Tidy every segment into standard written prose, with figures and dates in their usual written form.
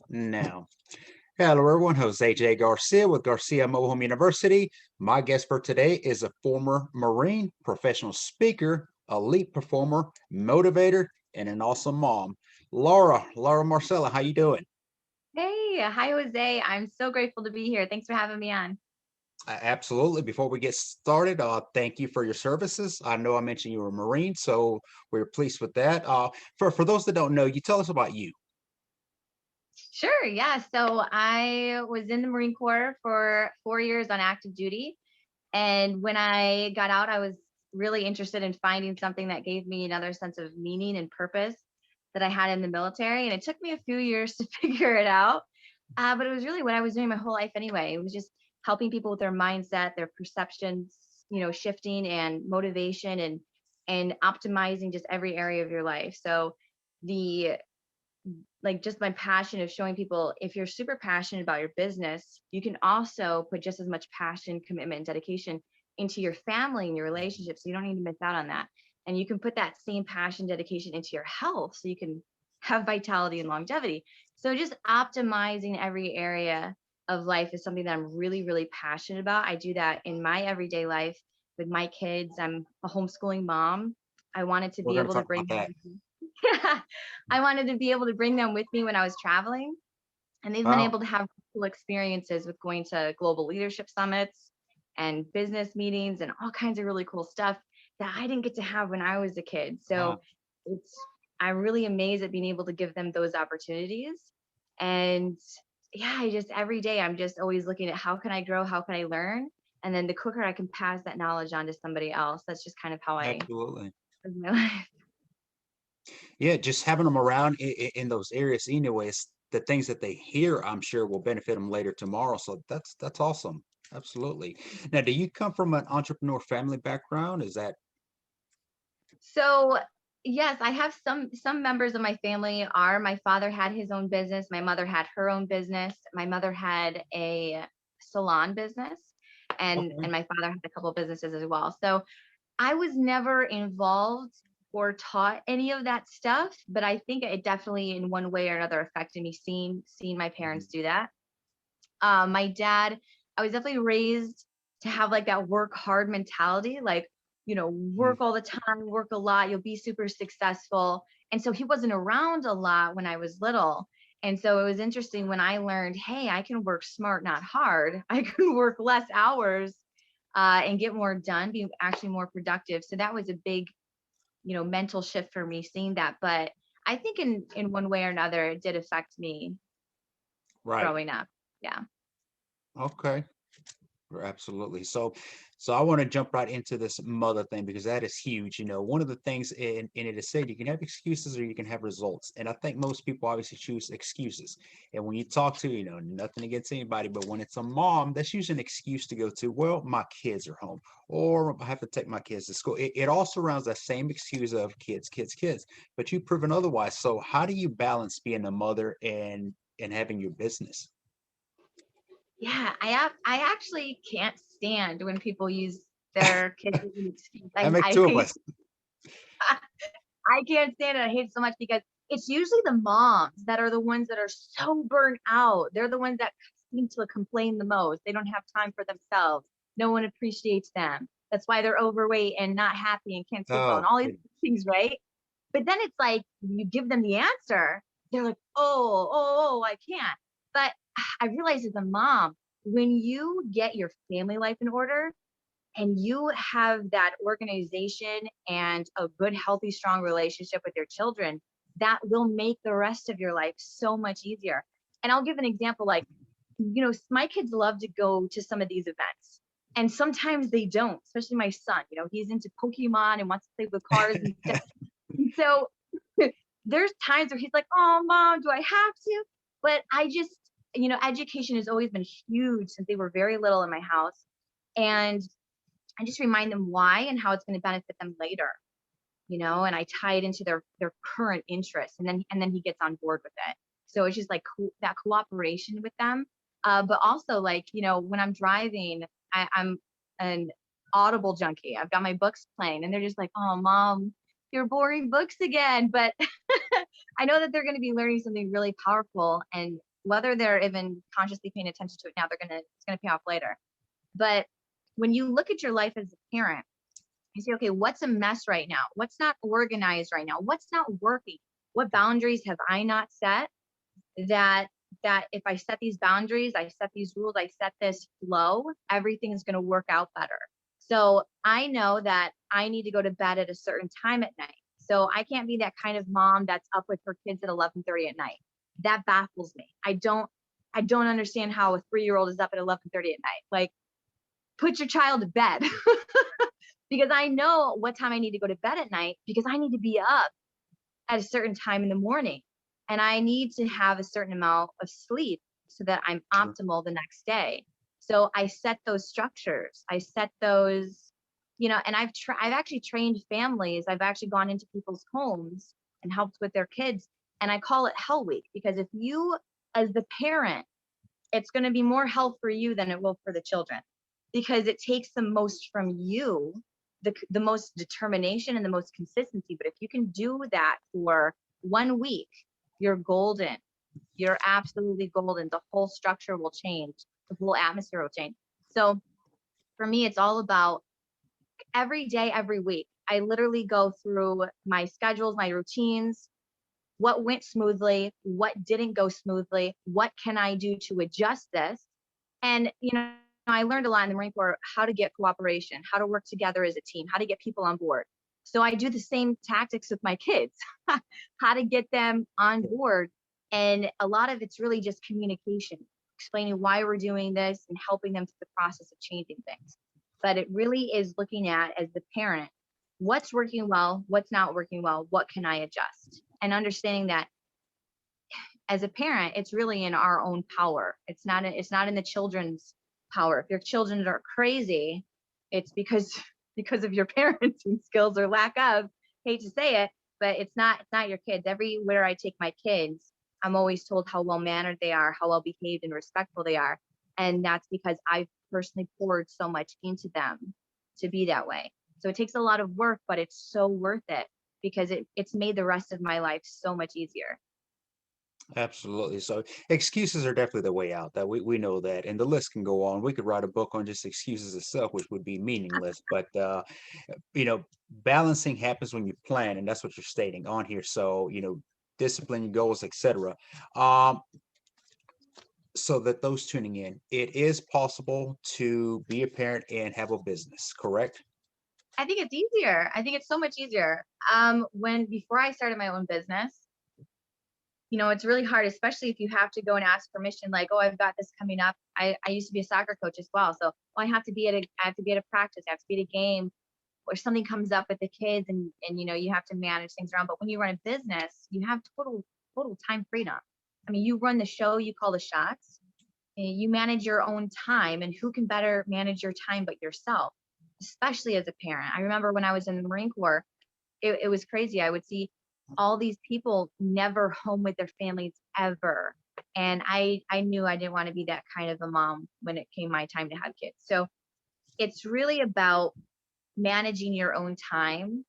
now. Hello, everyone. Jose J. Garcia with Garcia Mobile Home University. My guest for today is a former Marine, professional speaker, elite performer, motivator, and an awesome mom. Laura Marsala, how you doing? Hey, hi, Jose. I'm so grateful to be here. Thanks for having me on. Absolutely. Before we get started, thank you for your services. I know I mentioned you were a Marine, so we're pleased with that. For those that don't know, you tell us about you. Sure. Yeah. So I was in the Marine Corps for 4 years on active duty. And when I got out, I was really interested in finding something that gave me another sense of meaning and purpose that I had in the military. And it took me a few years to figure it out. But it was really what I was doing my whole life anyway. It was just helping people with their mindset, their perceptions, shifting and motivation and optimizing just every area of your life. So the just my passion of showing people, if you're super passionate about your business, you can also put just as much passion, commitment, and dedication into your family and your relationships. So you don't need to miss out on that. And you can put that same passion, dedication into your health so you can have vitality and longevity. So just optimizing every area of life is something that I'm really, really passionate about. I do that in my everyday life with my kids. I'm a homeschooling mom. I wanted to We're be going to able to talk bring about that. them. I wanted to be able to bring them with me when I was traveling. And they've been Wow. able to have cool experiences with going to global leadership summits and business meetings and all kinds of really cool stuff that I didn't get to have when I was a kid. So Wow. it's I'm really amazed at being able to give them those opportunities. And yeah, I just every day I'm just always looking at how can I grow, how can I learn? And then the quicker I can pass that knowledge on to somebody else. That's just kind of how I Absolutely. live my life. Yeah, just having them around in those areas anyways, the things that they hear, I'm sure will benefit them later tomorrow. So that's awesome. Absolutely. Now, do you come from an entrepreneur family background? Is that So, yes, I have some members of my family are my father had his own business, my mother had her own business, my mother had a salon business, and okay? my father had a couple of businesses as well. So, I was never involved or taught any of that stuff, but I think it definitely in one way or another affected me seeing my Mhm. parents do that. My dad, I was definitely raised to have like that work hard mentality, like, Mm. work all the time, work a lot, you'll be super successful. And so he wasn't around a lot when I was little. And so it was interesting when I learned, hey, I can work smart, not hard. I can work less hours and get more done, be actually more productive. So that was a big, mental shift for me seeing that. But I think in one way or another, it did affect me Right. growing up. Yeah. Okay. Absolutely. So I want to jump right into this mother thing because that is huge. One of the things in it is said you can have excuses or you can have results. And I think most people obviously choose excuses. And when you talk to, nothing against anybody, but when it's a mom, that's usually an excuse to go to, well, my kids are home or I have to take my kids to school. It all surrounds that same excuse of kids, kids, kids. But you've proven otherwise. So how do you balance being a mother and having your business? Yeah, I actually can't stand when people use their kids as an excuse. That I makes I two of hate us. I can't stand it. I hate it so much because it's usually the moms that are the ones that are so burnt out. They're the ones that seem to complain the most. They don't have time for themselves. No one appreciates them. That's why they're overweight and not happy and can't sleep well and Oh, all these things, right? But then it's like you give them the answer, they're like, oh, I can't. But I realize as a mom, when you get your family life in order and you have that organization and a good, healthy, strong relationship with your children, that will make the rest of your life so much easier. And I'll give an example like, my kids love to go to some of these events. And sometimes they don't, especially my son. He's into Pokemon and wants to play with cars and stuff. And so there's times where he's like, "Oh, mom, do I have to?" But I just, education has always been huge since they were very little in my house. And I just remind them why and how it's going to benefit them later, and I tie it into their current interests, and then he gets on board with it. So it's just like that cooperation with them. But also like, when I'm driving, I'm an Audible junkie. I've got my books playing and they're just like, "Oh, mom, you're boring books again." But I know that they're going to be learning something really powerful and whether they're even consciously paying attention to it now, it's gonna pay off later. But when you look at your life as a parent, you say, okay, what's a mess right now? What's not organized right now? What's not working? What boundaries have I not set that if I set these boundaries, I set these rules, I set this flow, everything is going to work out better. So I know that I need to go to bed at a certain time at night. So I can't be that kind of mom that's up with her kids at 11:30 at night. That baffles me. I don't understand how a 3-year-old is up at 11:30 at night. Like, put your child to bed. Because I know what time I need to go to bed at night, because I need to be up at a certain time in the morning, and I need to have a certain amount of sleep so that I'm Sure. optimal the next day. So I set those structures. I set those, and I've actually trained families. I've actually gone into people's homes and helped with their kids, and I call it Hell Week, because if you, as the parent, it's going to be more hell for you than it will for the children, because it takes the most from you, the most determination and the most consistency. But if you can do that for 1 week, you're golden. You're absolutely golden. The whole structure will change. The whole atmosphere will change. So for me, it's all about every day, every week. I literally go through my schedules, my routines, what went smoothly, what didn't go smoothly, what can I do to adjust this? And, I learned a lot in the Marine Corps, how to get cooperation, how to work together as a team, how to get people on board. So I do the same tactics with my kids, how to get them on board. And a lot of it's really just communication, explaining why we're doing this and helping them through the process of changing things. But it really is looking at, as the parent, what's working well, what's not working well, what can I adjust? And understanding that as a parent, it's really in our own power. It's not in the children's power. If your children are crazy, it's because of your parenting skills or lack of, hate to say it, but it's not your kids. Everywhere I take my kids, I'm always told how well mannered they are, how well behaved and respectful they are. And that's because I've personally poured so much into them to be that way. So it takes a lot of work, but it's so worth it, because it's made the rest of my life so much easier. Absolutely. So excuses are definitely the way out. That we know that, and the list can go on. We could write a book on just excuses itself, which would be meaningless. But balancing happens when you plan, and that's what you're stating on here. So discipline your goals, etc. Um, so that those tuning in, it is possible to be a parent and have a business, correct? I think it's easier. I think it's so much easier. Before I started my own business, it's really hard, especially if you have to go and ask permission, like, oh, I've got this coming up. I used to be a soccer coach as well. So, I have to be at a practice, I have to be at a game, or something comes up with the kids, and you have to manage things around. But when you run a business, you have total time freedom. I mean, you run the show, you call the shots, and you manage your own time, and who can better manage your time but yourself, especially as a parent. I remember when I was in the Marine Corps, it was crazy. I would see all these people never home with their families ever. And I knew I didn't want to be that kind of a mom when it came my time to have kids. So it's really about managing your own time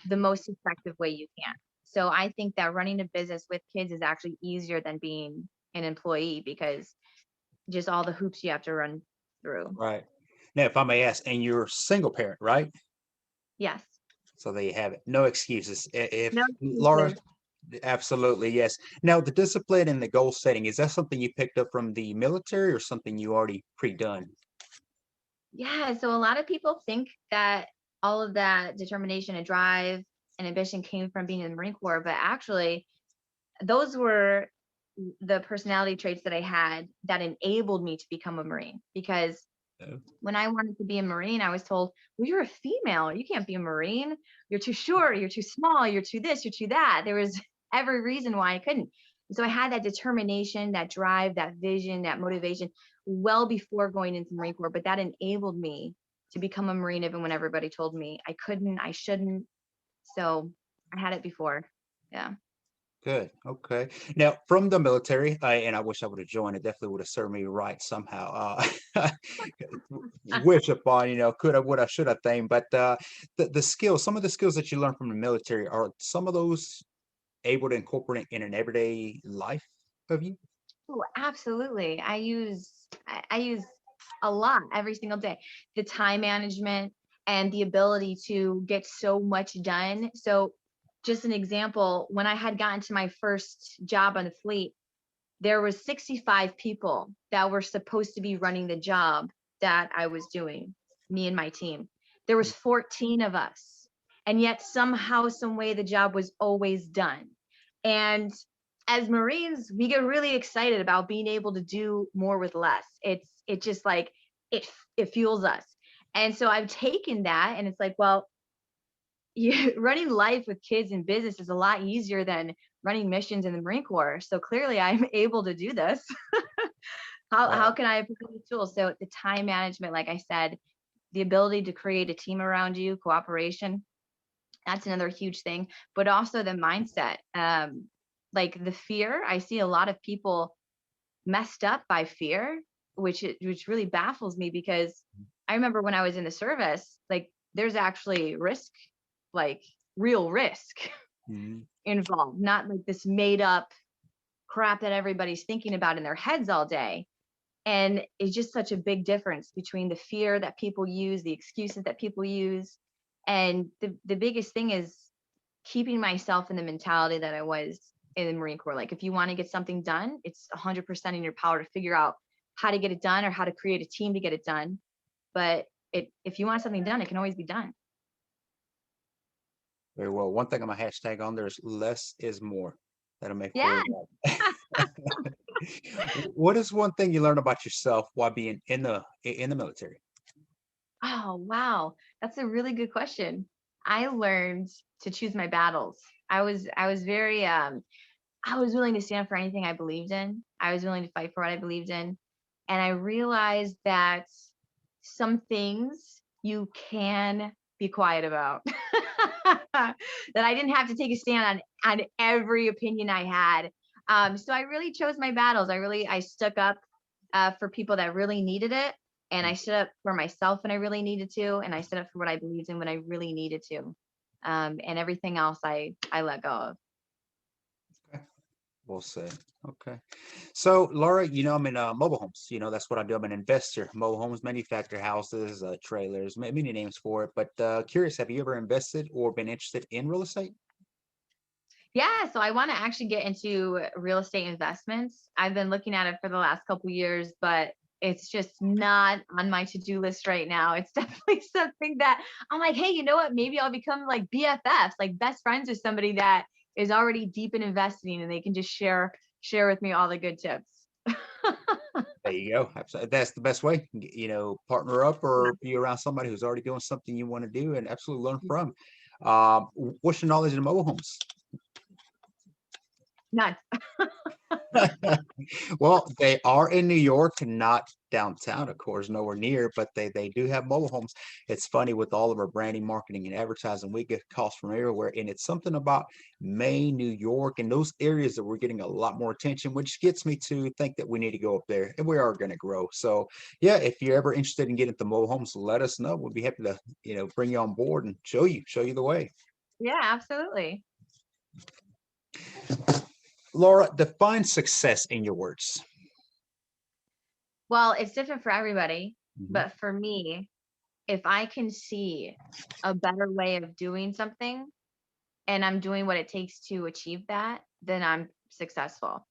the most effective way you can. So I think that running a business with kids is actually easier than being an employee, because just all the hoops you have to run through. Right. Now, if I may ask, and you're a single parent, right? Yes. So there you have it. No excuses. If No Laura, excuses. absolutely, yes. Now, the discipline and the goal setting, is that something you picked up from the military or something you already pre-done? Yeah. So a lot of people think that all of that determination and drive and ambition came from being in the Marine Corps, but actually, those were the personality traits that I had that enabled me to become a Marine. Because Yeah. when I wanted to be a Marine, I was told, well, you're a female. You can't be a Marine. You're too short. You're too small. You're too this. You're too that. There was every reason why I couldn't. And so I had that determination, that drive, that vision, that motivation well before going into the Marine Corps. But that enabled me to become a Marine, even when everybody told me I couldn't, I shouldn't. So I had it before. Yeah. Good. Okay. Now, from the military, and I wish I would have joined. It definitely would have served me right somehow. Wish upon, could have, would have, should have thing. But the skills, some of the skills that you learn from the military, are some of those able to incorporate in an everyday life of you? Oh, absolutely. I use a lot every single day. The time management and the ability to get so much done. So just an example, when I had gotten to my first job on the fleet, there was 65 people that were supposed to be running the job that I was doing, me and my team. There was 14 of us. And yet somehow, some way the job was always done. And as Marines, we get really excited about being able to do more with less. It just like it fuels us. And so I've taken that and it's like, well, running life with kids and business is a lot easier than running missions in the Marine Corps. So clearly I'm able to do this. How Wow. can I apply these tools? So the time management, like I said, the ability to create a team around you, cooperation, that's another huge thing, but also the mindset. Like the fear, I see a lot of people messed up by fear, which really baffles me because I remember when I was in the service, like there's actually risk, like real risk Mhm. involved, not like this made up crap that everybody's thinking about in their heads all day. And it's just such a big difference between the fear that people use, the excuses that people use. And the biggest thing is keeping myself in the mentality that I was in the Marine Corps. Like if you want to get something done, it's 100% in your power to figure out how to get it done or how to create a team to get it done. But if you want something done, it can always be done. Very well. One thing on my hashtag on there is less is more. That'll make Yeah. very well. What is one thing you learned about yourself while being in the military? Oh, wow. That's a really good question. I learned to choose my battles. I was very I was willing to stand for anything I believed in. I was willing to fight for what I believed in. And I realized that some things you can be quiet about. That I didn't have to take a stand on every opinion I had. So I really chose my battles. I stuck up for people that really needed it, and I stood up for myself when I really needed to, and I stood up for what I believed in when I really needed to. And everything else I let go of. Okay, we'll say. Okay. So, Laura, I'm in mobile homes. That's what I do. I'm an investor. Mobile homes manufacture houses, trailers, many names for it. But curious, have you ever invested or been interested in real estate? Yeah, so I want to actually get into real estate investments. I've been looking at it for the last couple years, but it's just not on my to-do list right now. It's definitely something that I'm like, hey, you know what? Maybe I'll become like BFFs, like best friends with somebody that is already deep in investing and they can just share with me all the good tips. There you go. That's the best way. Partner up or be around somebody who's already doing something you want to do and absolutely learn from. What's your knowledge in mobile homes? None. Well, they are in New York, not downtown, of course, nowhere near, but they do have mobile homes. It's funny with all of our branding, marketing, and advertising, we get calls from everywhere, and it's something about Maine, New York, and those areas that we're getting a lot more attention, which gets me to think that we need to go up there, and we are going to grow. So, yeah, if you're ever interested in getting into mobile homes, let us know. We'll be happy to, bring you on board and show you the way. Yeah, absolutely. Laura, define success in your words. Well, it's different for everybody, Mhm. but for me, if I can see a better way of doing something and I'm doing what it takes to achieve that, then I'm successful.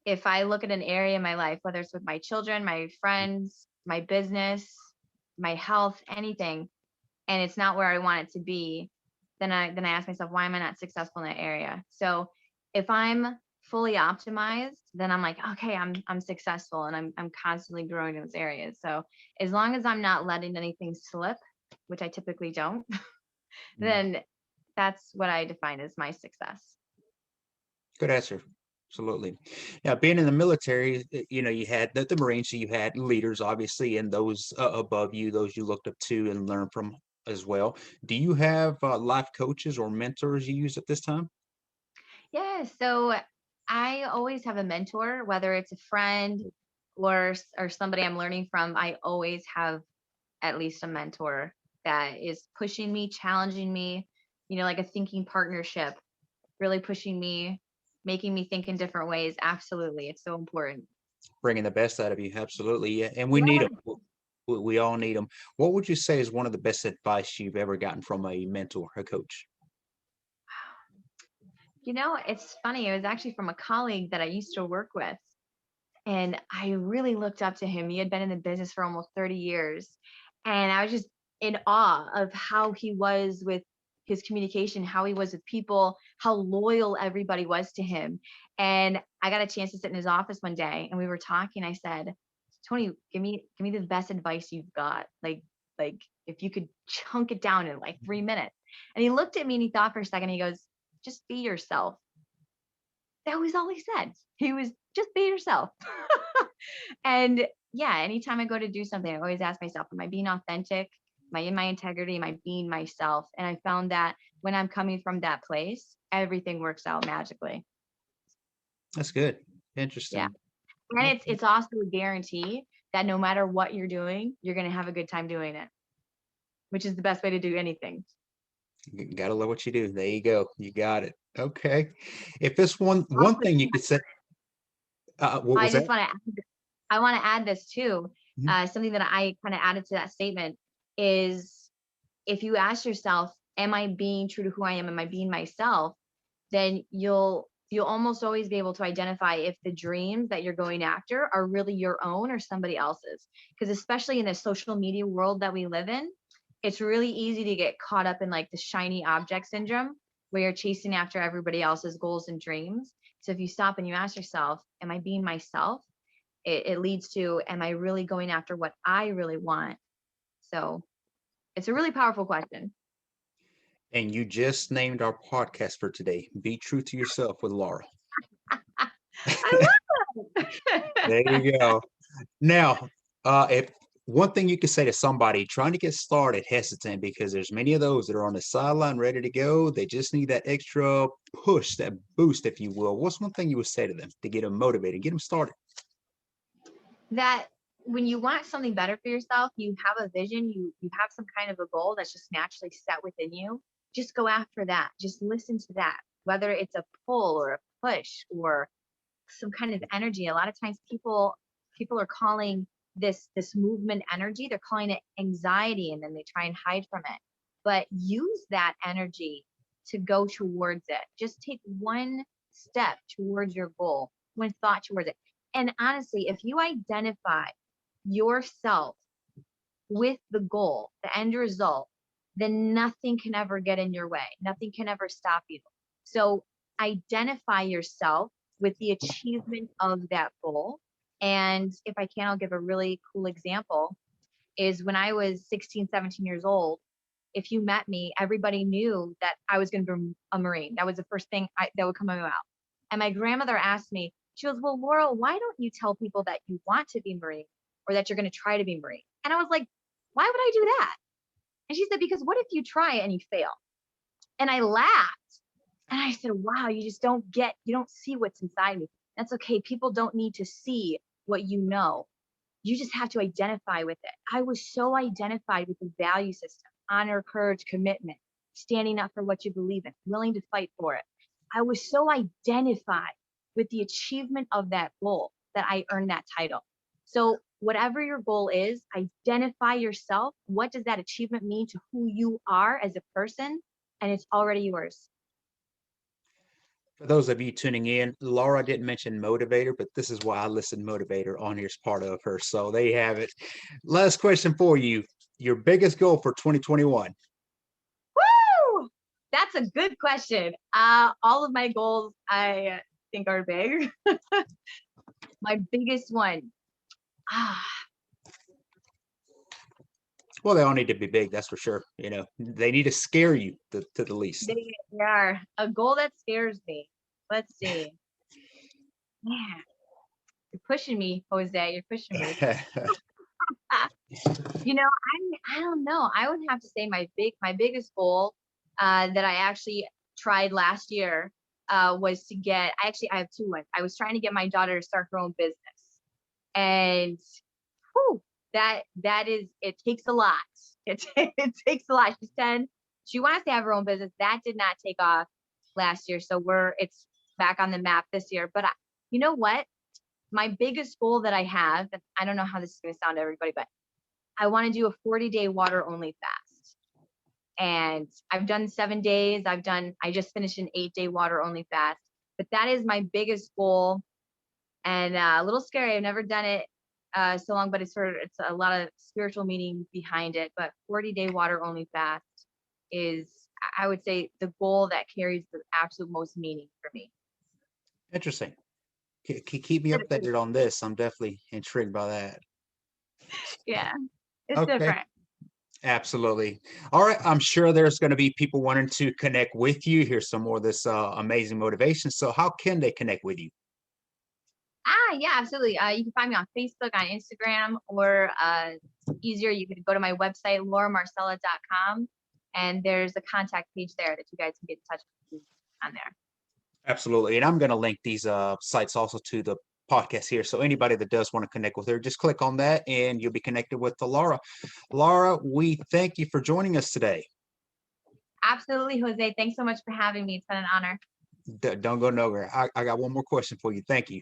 If I look at an area in my life, whether it's with my children, my friends, my business, my health, anything, and it's not where I want it to be, then I ask myself, why am I not successful in that area? So if I'm fully optimized, then I'm like, okay, I'm successful and I'm constantly growing in those areas. So as long as I'm not letting anything slip, which I typically don't, then that's what I define as my success. Good answer. Absolutely. Now, being in the military, you had the Marines, so you had leaders, obviously, and those above you, those you looked up to and learned from as well. Do you have life coaches or mentors you use at this time? Yeah, so I always have a mentor, whether it's a friend or somebody I'm learning from. I always have at least a mentor that is pushing me, challenging me, like a thinking partnership, really pushing me. making me think in different ways. Absolutely. It's so important. Bringing the best out of you. Absolutely. Yeah. And we need Yeah. them. We all need them. What would you say is one of the best advice you've ever gotten from a mentor, a coach? It's funny. It was actually from a colleague that I used to work with. And I really looked up to him. He had been in the business for almost 30 years. And I was just in awe of how he was with his communication, how he was with people, how loyal everybody was to him. And I got a chance to sit in his office one day and we were talking. I said, Tony, give me the best advice you've got. Like if you could chunk it down in like 3 minutes. And he looked at me and he thought for a second, he goes, just be yourself. That was all he said. He was just be yourself. And yeah, anytime I go to do something, I always ask myself, am I being authentic? Am I in my integrity? Am I being myself? And I found that when I'm coming from that place, everything works out magically. That's good. Yeah. Interesting. And it's Okay. it's also a guarantee that no matter what you're doing, you're gonna have a good time doing it, which is the best way to do anything. Gotta love what you do. There you go. You got it. Okay. If it's one Also, thing you could say, what I was that? just want to I want to add this too. Mhm. Something that I kind of added to that statement is if you ask yourself, am I being true to who I am? Am I being myself? Then you'll almost always be able to identify if the dreams that you're going after are really your own or somebody else's. Because especially in the social media world that we live in, it's really easy to get caught up in like the shiny object syndrome where you're chasing after everybody else's goals and dreams. So if you stop and you ask yourself, am I being myself? It leads to, am I really going after what I really want? So it's a really powerful question. And you just named our podcast for today. Be true to yourself with Laura. I love it. There you go. Now, if one thing you could say to somebody trying to get started, hesitant, because there's many of those that are on the sideline ready to go. They just need that extra push, that boost, if you will. What's one thing you would say to them to get them motivated, get them started? That when you want something better for yourself, you have a vision, you have some kind of a goal that's just naturally set within you. Just go after that. Just listen to that. Whether it's a pull or a push or some kind of energy. A lot of times people are calling this movement energy. They're calling it anxiety and then they try and hide from it. But use that energy to go towards it. Just take one step towards your goal, one thought towards it. And honestly, if you identify yourself with the goal, the end result, then nothing can ever get in your way. Nothing can ever stop you. So identify yourself with the achievement of that goal. And if I can, I'll give a really cool example is when I was 16, 17 years old, if you met me, everybody knew that I was going to be a Marine. That was the first thing that would come out of my mouth. And my grandmother asked me, she goes, well, Laura, why don't you tell people that you want to be Marine or that you're going to try to be Marine? And I was like, why would I do that? And she said, because what if you try it and you fail? And I laughed. And I said, wow, you don't see what's inside me. That's okay. People don't need to see what you know. You just have to identify with it. I was so identified with the value system, honor, courage, commitment, standing up for what you believe in, willing to fight for it. I was so identified with the achievement of that goal that I earned that title. So whatever your goal is, identify yourself. What does that achievement mean to who you are as a person? And it's already yours. For those of you tuning in, Laura didn't mention motivator, but this is why I listed motivator on here as part of her. So there you have it. Last question for you. Your biggest goal for 2021. Woo! That's a good question. All of my goals I think are big. My biggest one. Ah, Well, they all need to be big, that's for sure. They need to scare you to the least. they are a goal that scares me. Let's see. Man, you're pushing me, Jose. You're pushing me. Ah, I don't know. I would have to say my biggest goal that I actually tried last year was to get. I have two ones. I was trying to get my daughter to start her own business, and whew, that is it takes a lot. It takes a lot. She's 10. She wants to have her own business. That did not take off last year. So back on the map this year. But you know what? My biggest goal that I have, and I don't know how this is going to sound to everybody, but I want to do a 40-day water only fast. And I've done 7 days. I just finished an 8-day water only fast. But that is my biggest goal. And a little scary. I've never done it so long, but it's a lot of spiritual meaning behind it. But 40-day water only fast is, I would say, the goal that carries the absolute most meaning for me. Interesting. Keep me updated on this. I'm definitely intrigued by that. Yeah, it's Okay. different. Absolutely. All right. I'm sure there's going to be people wanting to connect with you. Hear some more of this amazing motivation. So, how can they connect with you? Yeah, absolutely. You can find me on Facebook, on Instagram, or easier, you can go to my website, lauramarsala.com, and there's a contact page there that you guys can get in touch with me on there. Absolutely. And I'm going to link these sites also to the podcast here. So, anybody that does want to connect with her, just click on that and you'll be connected with the Laura. Laura, we thank you for joining us today. Absolutely, Jose. Thanks so much for having me. It's been an honor. Don't go nowhere. I got one more question for you. Thank you.